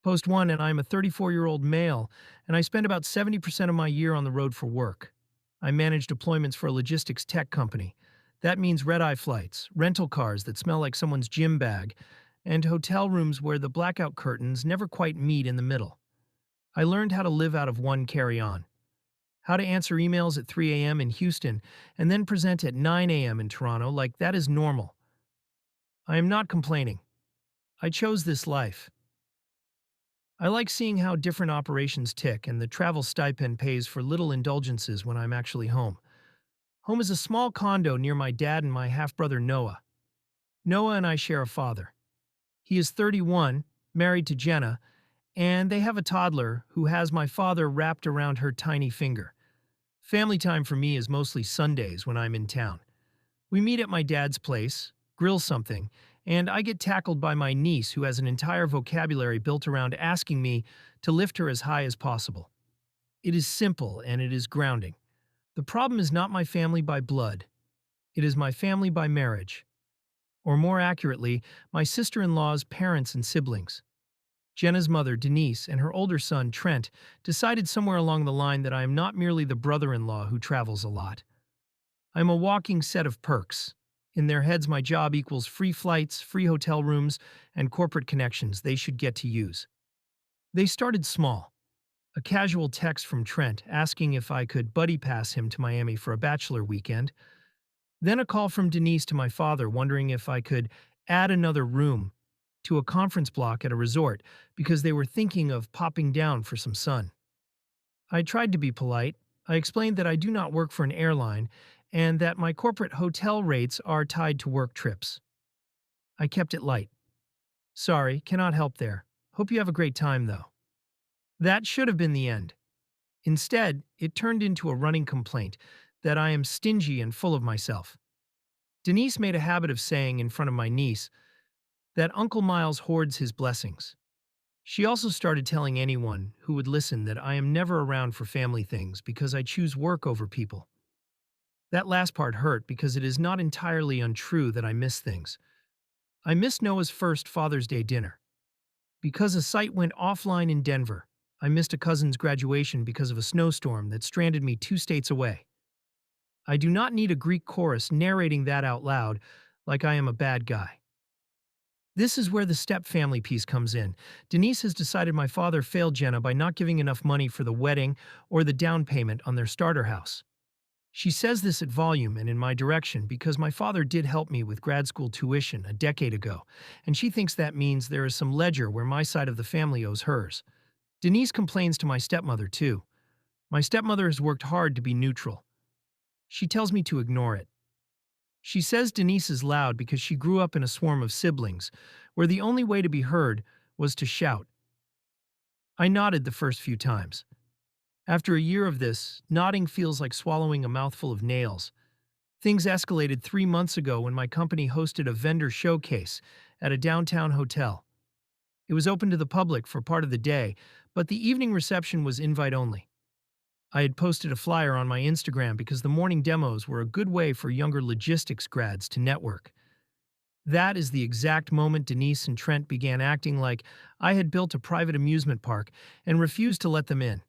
Post 1, and I'm a 34-year-old male, and I spend about 70% of my year on the road for work. I manage deployments for a logistics tech company. That means red-eye flights, rental cars that smell like someone's gym bag, and hotel rooms where the blackout curtains never quite meet in the middle. I learned how to live out of one carry-on, how to answer emails at 3 a.m. in Houston and then present at 9 a.m. in Toronto like that is normal. I am not complaining. I chose this life. I like seeing how different operations tick, and the travel stipend pays for little indulgences when I'm actually home. Home is a small condo near my dad and my half-brother Noah. Noah and I share a father. He is 31, married to Jenna, and they have a toddler who has my father wrapped around her tiny finger. Family time for me is mostly Sundays when I'm in town. We meet at my dad's place, grill something, and I get tackled by my niece who has an entire vocabulary built around asking me to lift her as high as possible. It is simple and it is grounding. The problem is not my family by blood. It is my family by marriage. Or more accurately, my sister-in-law's parents and siblings. Jenna's mother, Denise, and her older son, Trent, decided somewhere along the line that I am not merely the brother-in-law who travels a lot. I am a walking set of perks. In their heads, my job equals free flights, free hotel rooms, and corporate connections they should get to use. They started small. A casual text from Trent asking if I could buddy pass him to Miami for a bachelor weekend. Then a call from Denise to my father wondering if I could add another room to a conference block at a resort because they were thinking of popping down for some sun. I tried to be polite. I explained that I do not work for an airline and that my corporate hotel rates are tied to work trips. I kept it light. Sorry, cannot help there. Hope you have a great time, though. That should have been the end. Instead, it turned into a running complaint that I am stingy and full of myself. Denise made a habit of saying in front of my niece that Uncle Miles hoards his blessings. She also started telling anyone who would listen that I am never around for family things because I choose work over people. That last part hurt because it is not entirely untrue that I miss things. I missed Noah's first Father's Day dinner. Because a site went offline in Denver, I missed a cousin's graduation because of a snowstorm that stranded me 2 states away. I do not need a Greek chorus narrating that out loud like I am a bad guy. This is where the step-family piece comes in. Denise has decided my father failed Jenna by not giving enough money for the wedding or the down payment on their starter house. She says this at volume and in my direction because my father did help me with grad school tuition a decade ago, and she thinks that means there is some ledger where my side of the family owes hers. Denise complains to my stepmother, too. My stepmother has worked hard to be neutral. She tells me to ignore it. She says Denise is loud because she grew up in a swarm of siblings, where the only way to be heard was to shout. I nodded the first few times. After a year of this, nodding feels like swallowing a mouthful of nails. Things escalated 3 months ago when my company hosted a vendor showcase at a downtown hotel. It was open to the public for part of the day, but the evening reception was invite-only. I had posted a flyer on my Instagram because the morning demos were a good way for younger logistics grads to network. That is the exact moment Denise and Trent began acting like I had built a private amusement park and refused to let them in.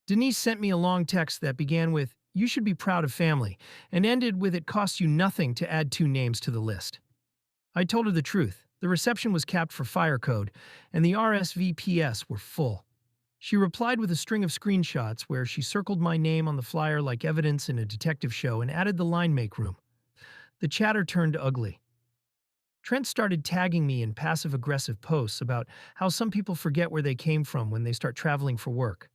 Denise sent me a long text that began with, "You should be proud of family," and ended with, "It costs you nothing to add 2 names to the list." I told her the truth. The reception was capped for fire code, and the RSVPs were full. She replied with a string of screenshots where she circled my name on the flyer like evidence in a detective show and added the line "make room." The chatter turned ugly. Trent started tagging me in passive-aggressive posts about how some people forget where they came from when they start traveling for work.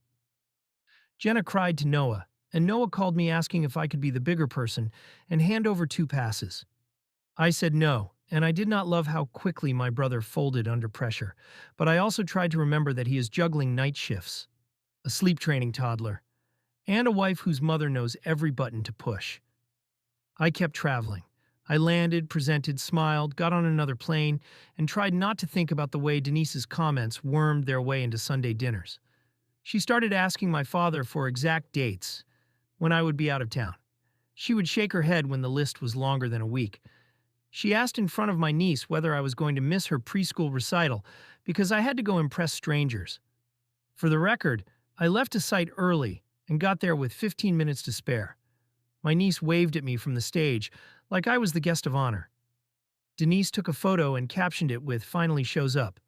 Jenna cried to Noah, and Noah called me asking if I could be the bigger person and hand over 2 passes. I said no, and I did not love how quickly my brother folded under pressure, but I also tried to remember that he is juggling night shifts, a sleep training toddler, and a wife whose mother knows every button to push. I kept traveling. I landed, presented, smiled, got on another plane, and tried not to think about the way Denise's comments wormed their way into Sunday dinners. She started asking my father for exact dates when I would be out of town. She would shake her head when the list was longer than a week. She asked in front of my niece whether I was going to miss her preschool recital because I had to go impress strangers. For the record, I left a site early and got there with 15 minutes to spare. My niece waved at me from the stage like I was the guest of honor. Denise took a photo and captioned it with "finally shows up."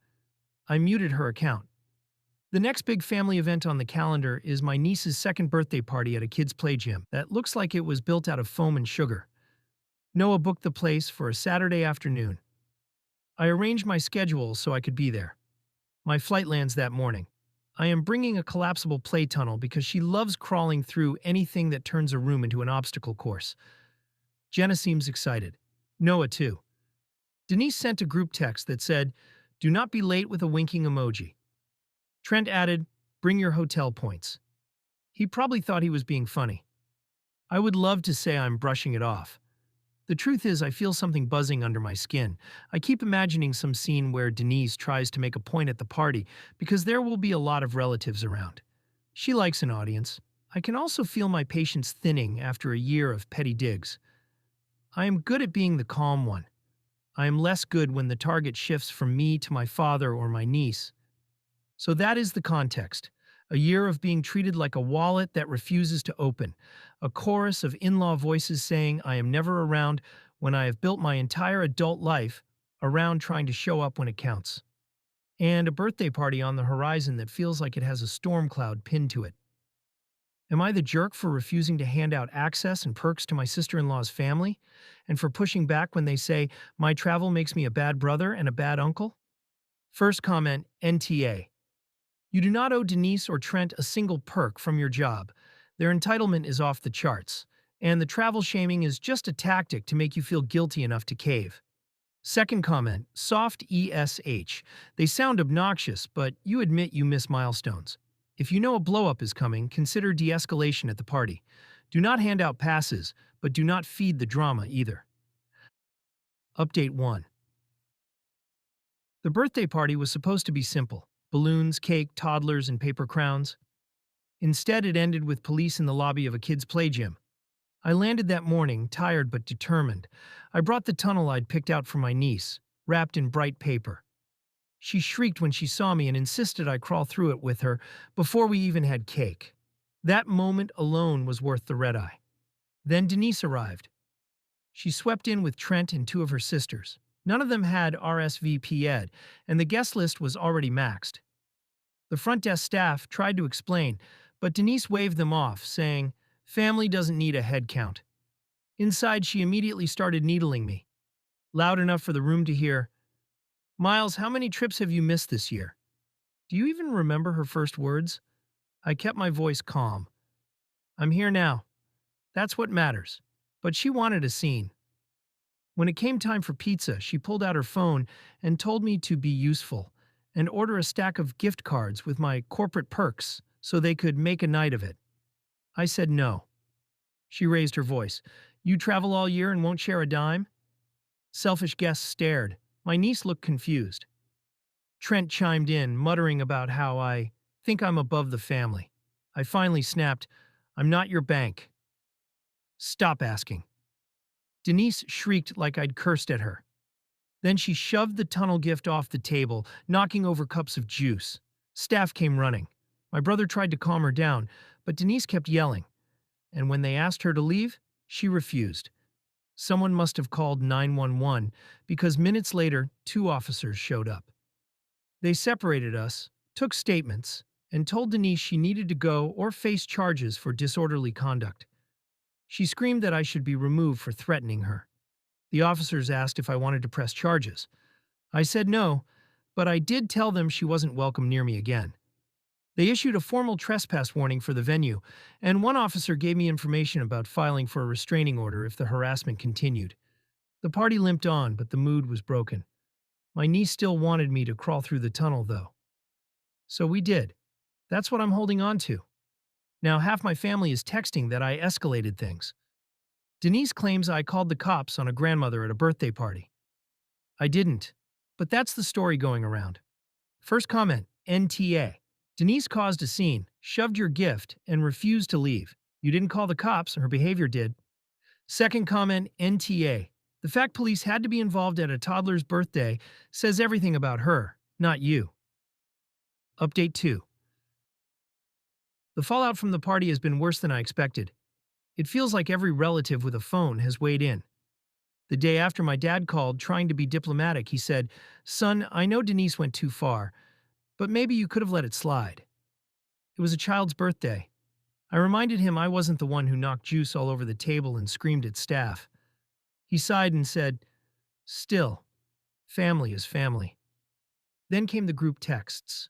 I muted her account. The next big family event on the calendar is my niece's second birthday party at a kids' play gym that looks like it was built out of foam and sugar. Noah booked the place for a Saturday afternoon. I arranged my schedule so I could be there. My flight lands that morning. I am bringing a collapsible play tunnel because she loves crawling through anything that turns a room into an obstacle course. Jenna seems excited. Noah, too. Denise sent a group text that said, "Do not be late," with a winking emoji. Trent added, "Bring your hotel points." He probably thought he was being funny. I would love to say I'm brushing it off. The truth is, I feel something buzzing under my skin. I keep imagining some scene where Denise tries to make a point at the party because there will be a lot of relatives around. She likes an audience. I can also feel my patience thinning after a year of petty digs. I am good at being the calm one. I am less good when the target shifts from me to my father or my niece. So that is the context. A year of being treated like a wallet that refuses to open. A chorus of in-law voices saying I am never around when I have built my entire adult life around trying to show up when it counts. And a birthday party on the horizon that feels like it has a storm cloud pinned to it. Am I the jerk for refusing to hand out access and perks to my sister-in-law's family? And for pushing back when they say my travel makes me a bad brother and a bad uncle? First comment, NTA. You do not owe Denise or Trent a single perk from your job. Their entitlement is off the charts, and the travel shaming is just a tactic to make you feel guilty enough to cave. Second comment, soft ESH. They sound obnoxious, but you admit you miss milestones. If you know a blow-up is coming, consider de-escalation at the party. Do not hand out passes, but do not feed the drama either. Update 1. The birthday party was supposed to be simple. Balloons, cake, toddlers, and paper crowns. Instead, it ended with police in the lobby of a kids' play gym. I landed that morning, tired but determined. I brought the tunnel I'd picked out for my niece, wrapped in bright paper. She shrieked when she saw me and insisted I crawl through it with her before we even had cake. That moment alone was worth the red-eye. Then Denise arrived. She swept in with Trent and two of her sisters. None of them had RSVP'd, and the guest list was already maxed. The front desk staff tried to explain, but Denise waved them off, saying, "Family doesn't need a head count." Inside, she immediately started needling me, loud enough for the room to hear, "Miles, how many trips have you missed this year?" Do you even remember her first words? I kept my voice calm. "I'm here now. That's what matters." But she wanted a scene. When it came time for pizza, she pulled out her phone and told me to be useful and order a stack of gift cards with my corporate perks so they could make a night of it. I said no. She raised her voice. "You travel all year and won't share a dime?" Selfish guests stared. My niece looked confused. Trent chimed in, muttering about how I think I'm above the family. I finally snapped, "I'm not your bank." Stop asking. Denise shrieked like I'd cursed at her. Then she shoved the tunnel gift off the table, knocking over cups of juice. Staff came running. My brother tried to calm her down, but Denise kept yelling. And when they asked her to leave, she refused. Someone must have called 911 because minutes later, 2 officers showed up. They separated us, took statements, and told Denise she needed to go or face charges for disorderly conduct. She screamed that I should be removed for threatening her. The officers asked if I wanted to press charges. I said no, but I did tell them she wasn't welcome near me again. They issued a formal trespass warning for the venue, and one officer gave me information about filing for a restraining order if the harassment continued. The party limped on, but the mood was broken. My niece still wanted me to crawl through the tunnel, though. So we did. That's what I'm holding on to. Now half my family is texting that I escalated things. Denise claims I called the cops on a grandmother at a birthday party. I didn't, but that's the story going around. First comment, NTA. Denise caused a scene, shoved your gift, and refused to leave. You didn't call the cops, her behavior did. Second comment, NTA. The fact police had to be involved at a toddler's birthday says everything about her. not you. Update 2. The fallout from the party has been worse than I expected. It feels like every relative with a phone has weighed in. The day after my dad called, trying to be diplomatic, he said, "Son, I know Denise went too far, but maybe you could have let it slide. It was a child's birthday." I reminded him I wasn't the one who knocked juice all over the table and screamed at staff. He sighed and said, "Still, family is family." Then came the group texts.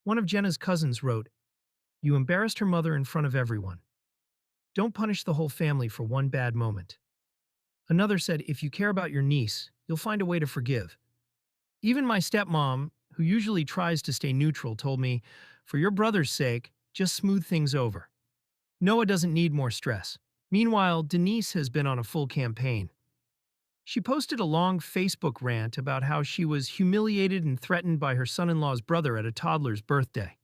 One of Jenna's cousins wrote, "You embarrassed her mother in front of everyone. Don't punish the whole family for one bad moment." Another said, "If you care about your niece, you'll find a way to forgive." Even my stepmom, who usually tries to stay neutral, told me, "For your brother's sake, just smooth things over. Noah doesn't need more stress." Meanwhile, Denise has been on a full campaign. She posted a long Facebook rant about how she was humiliated and threatened by her son-in-law's brother at a toddler's birthday.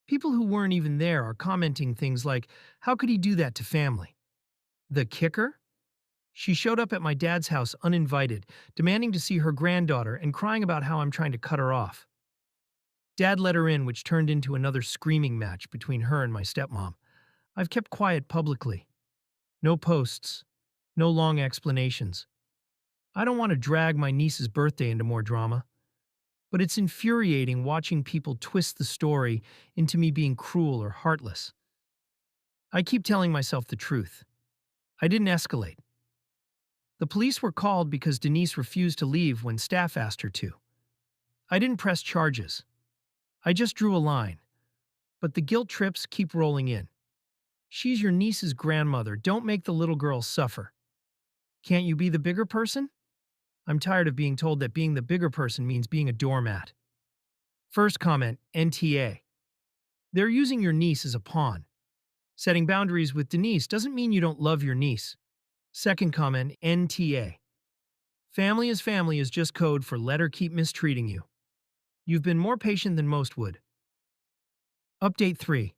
People who weren't even there are commenting things like, "How could he do that to family?" The kicker? She showed up at my dad's house uninvited, demanding to see her granddaughter and crying about how I'm trying to cut her off. Dad let her in, which turned into another screaming match between her and my stepmom. I've kept quiet publicly. No posts. No long explanations. I don't want to drag my niece's birthday into more drama. But it's infuriating watching people twist the story into me being cruel or heartless. I keep telling myself the truth. I didn't escalate. The police were called because Denise refused to leave when staff asked her to. I didn't press charges. I just drew a line. But the guilt trips keep rolling in. She's your niece's grandmother. Don't make the little girl suffer. Can't you be the bigger person? I'm tired of being told that being the bigger person means being a doormat. First comment, NTA. They're using your niece as a pawn. Setting boundaries with Denise doesn't mean you don't love your niece. Second comment, NTA. Family is just code for let her keep mistreating you. You've been more patient than most would. Update 3.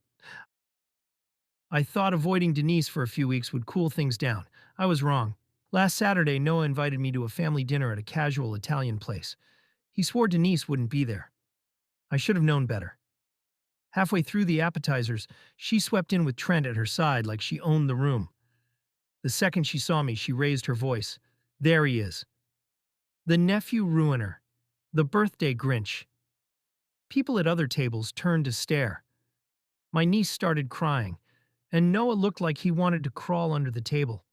I thought avoiding Denise for a few weeks would cool things down. I was wrong. Last Saturday, Noah invited me to a family dinner at a casual Italian place. He swore Denise wouldn't be there. I should have known better. Halfway through the appetizers, she swept in with Trent at her side like she owned the room. The second she saw me, she raised her voice. There he is. The nephew ruiner. The birthday Grinch. People at other tables turned to stare. My niece started crying, and Noah looked like he wanted to crawl under the table.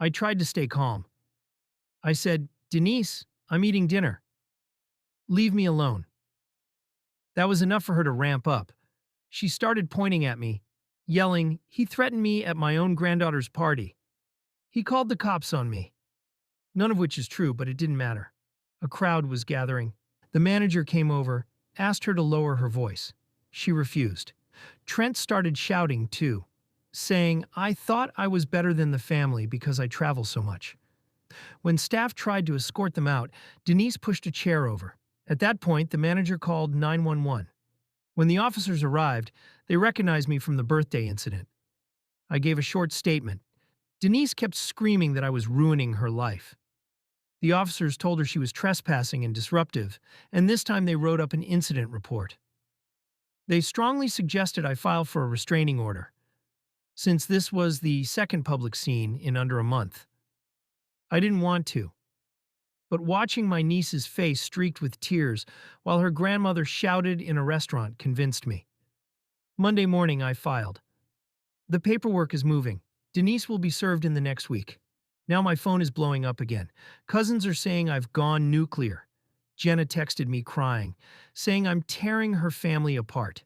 I tried to stay calm. I said, "Denise, I'm eating dinner. Leave me alone." That was enough for her to ramp up. She started pointing at me, yelling, "He threatened me at my own granddaughter's party. He called the cops on me." None of which is true, but it didn't matter. A crowd was gathering. The manager came over, asked her to lower her voice. She refused. Trent started shouting, too, saying, "I thought I was better than the family because I travel so much." When staff tried to escort them out, Denise pushed a chair over. At that point, the manager called 911. When the officers arrived, they recognized me from the birthday incident. I gave a short statement. Denise kept screaming that I was ruining her life. The officers told her she was trespassing and disruptive, and this time they wrote up an incident report. They strongly suggested I file for a restraining order, since this was the second public scene in under a month. I didn't want to, but watching my niece's face streaked with tears while her grandmother shouted in a restaurant convinced me. Monday morning, I filed. The paperwork is moving. Denise will be served in the next week. Now my phone is blowing up again. Cousins are saying I've gone nuclear. Jenna texted me crying, saying I'm tearing her family apart.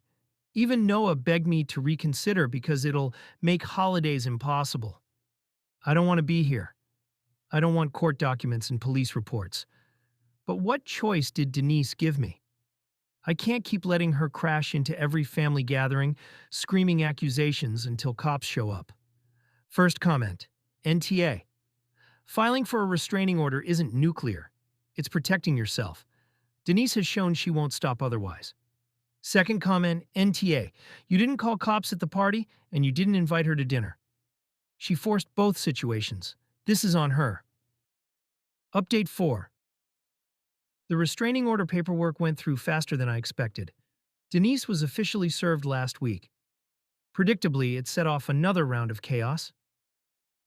Even Noah begged me to reconsider because it'll make holidays impossible. I don't want to be here. I don't want court documents and police reports. But what choice did Denise give me? I can't keep letting her crash into every family gathering, screaming accusations until cops show up. First comment, NTA. Filing for a restraining order isn't nuclear. It's protecting yourself. Denise has shown she won't stop otherwise. Second comment, NTA. You didn't call cops at the party, and you didn't invite her to dinner. She forced both situations. This is on her. Update 4. The restraining order paperwork went through faster than I expected. Denise was officially served last week. Predictably, it set off another round of chaos.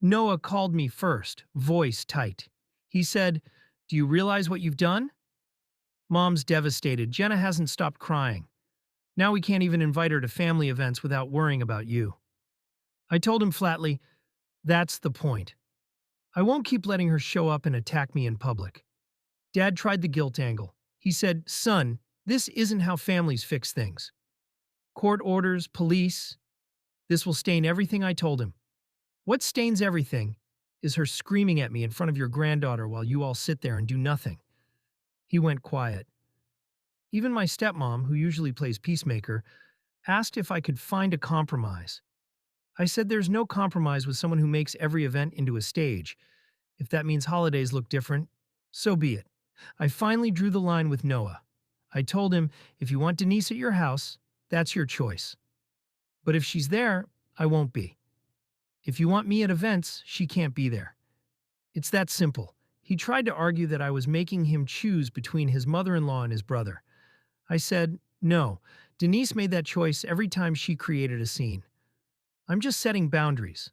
Noah called me first, voice tight. He said, "Do you realize what you've done?" Mom's devastated. Jenna hasn't stopped crying. Now we can't even invite her to family events without worrying about you. I told him flatly, that's the point. I won't keep letting her show up and attack me in public. Dad tried the guilt angle. He said, "Son, this isn't how families fix things. Court orders, police. This will stain everything." I told him. What stains everything is her screaming at me in front of your granddaughter while you all sit there and do nothing. He went quiet. Even my stepmom, who usually plays peacemaker, asked if I could find a compromise. I said there's no compromise with someone who makes every event into a stage. If that means holidays look different, so be it. I finally drew the line with Noah. I told him, if you want Denise at your house, that's your choice. But if she's there, I won't be. If you want me at events, she can't be there. It's that simple. He tried to argue that I was making him choose between his mother-in-law and his brother. I said, no, Denise made that choice every time she created a scene. I'm just setting boundaries.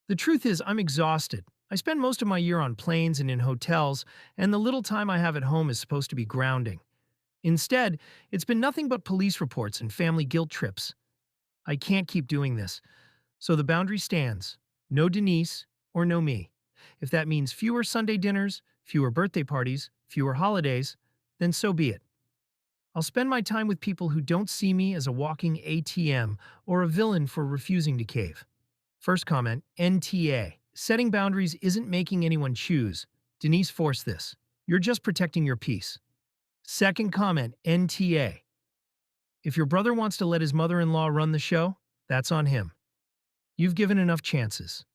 The truth is, I'm exhausted. I spend most of my year on planes and in hotels, and the little time I have at home is supposed to be grounding. Instead, it's been nothing but police reports and family guilt trips. I can't keep doing this. So the boundary stands. No Denise or no me. If that means fewer Sunday dinners, fewer birthday parties, fewer holidays, then so be it. I'll spend my time with people who don't see me as a walking ATM or a villain for refusing to cave. First comment, NTA. Setting boundaries isn't making anyone choose. Denise forced this. You're just protecting your peace. Second comment, NTA. If your brother wants to let his mother-in-law run the show, that's on him. You've given enough chances.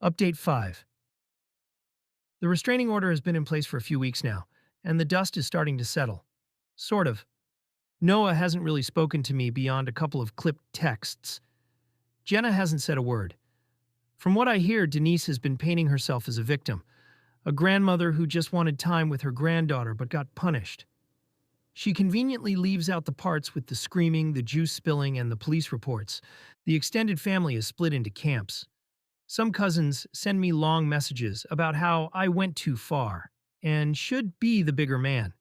Update 5. The restraining order has been in place for a few weeks now, and the dust is starting to settle. Sort of. Noah hasn't really spoken to me beyond a couple of clipped texts. Jenna hasn't said a word. From what I hear, Denise has been painting herself as a victim, a grandmother who just wanted time with her granddaughter but got punished. She conveniently leaves out the parts with the screaming, the juice spilling, and the police reports. The extended family is split into camps. Some cousins send me long messages about how I went too far and should be the bigger man.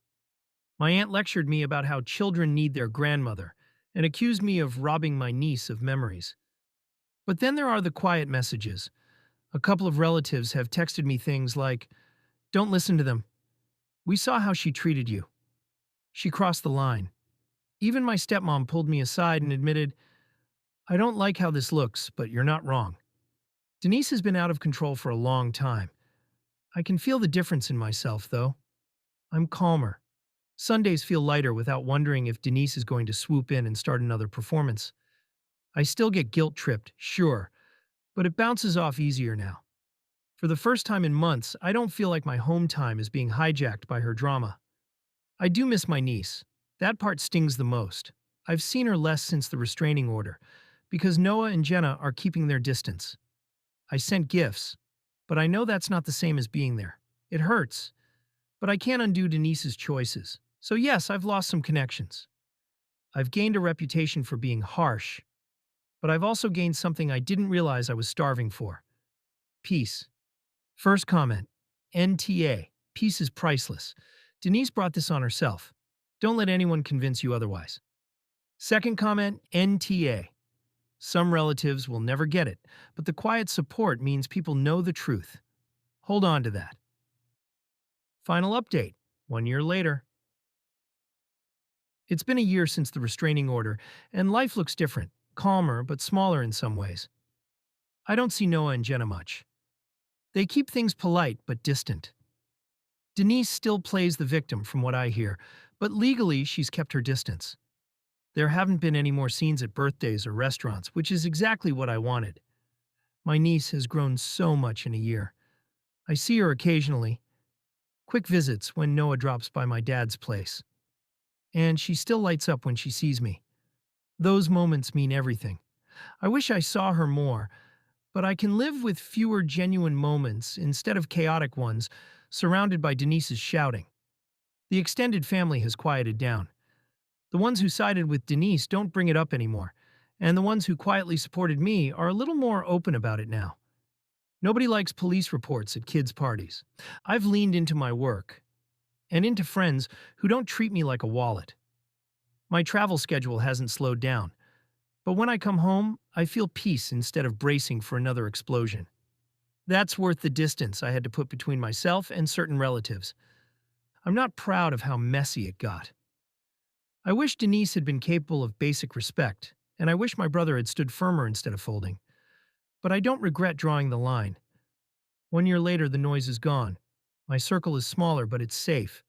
My aunt lectured me about how children need their grandmother and accused me of robbing my niece of memories. But then there are the quiet messages. A couple of relatives have texted me things like, "Don't listen to them. We saw how she treated you. She crossed the line." Even my stepmom pulled me aside and admitted, "I don't like how this looks, but you're not wrong." Denise has been out of control for a long time. I can feel the difference in myself, though. I'm calmer. Sundays feel lighter without wondering if Denise is going to swoop in and start another performance. I still get guilt-tripped, sure, but it bounces off easier now. For the first time in months, I don't feel like my home time is being hijacked by her drama. I do miss my niece. That part stings the most. I've seen her less since the restraining order, because Noah and Jenna are keeping their distance. I sent gifts, but I know that's not the same as being there. It hurts, but I can't undo Denise's choices. So yes, I've lost some connections. I've gained a reputation for being harsh, but I've also gained something I didn't realize I was starving for. Peace. First comment, NTA. Peace is priceless. Denise brought this on herself. Don't let anyone convince you otherwise. Second comment, NTA. Some relatives will never get it, but the quiet support means people know the truth. Hold on to that. Final update, 1 year later. It's been a year since the restraining order, and life looks different, calmer but smaller in some ways. I don't see Noah and Jenna much. They keep things polite but distant. Denise still plays the victim from what I hear, but legally she's kept her distance. There haven't been any more scenes at birthdays or restaurants, which is exactly what I wanted. My niece has grown so much in a year. I see her occasionally. Quick visits when Noah drops by my dad's place. And she still lights up when she sees me. Those moments mean everything. I wish I saw her more, but I can live with fewer genuine moments instead of chaotic ones, surrounded by Denise's shouting. The extended family has quieted down. The ones who sided with Denise don't bring it up anymore, and the ones who quietly supported me are a little more open about it now. Nobody likes police reports at kids' parties. I've leaned into my work and into friends who don't treat me like a wallet. My travel schedule hasn't slowed down, but when I come home, I feel peace instead of bracing for another explosion. That's worth the distance I had to put between myself and certain relatives. I'm not proud of how messy it got. I wish Denise had been capable of basic respect, and I wish my brother had stood firmer instead of folding. But I don't regret drawing the line. 1 year later, the noise is gone. My circle is smaller, but it's safe.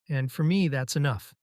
And for me, that's enough.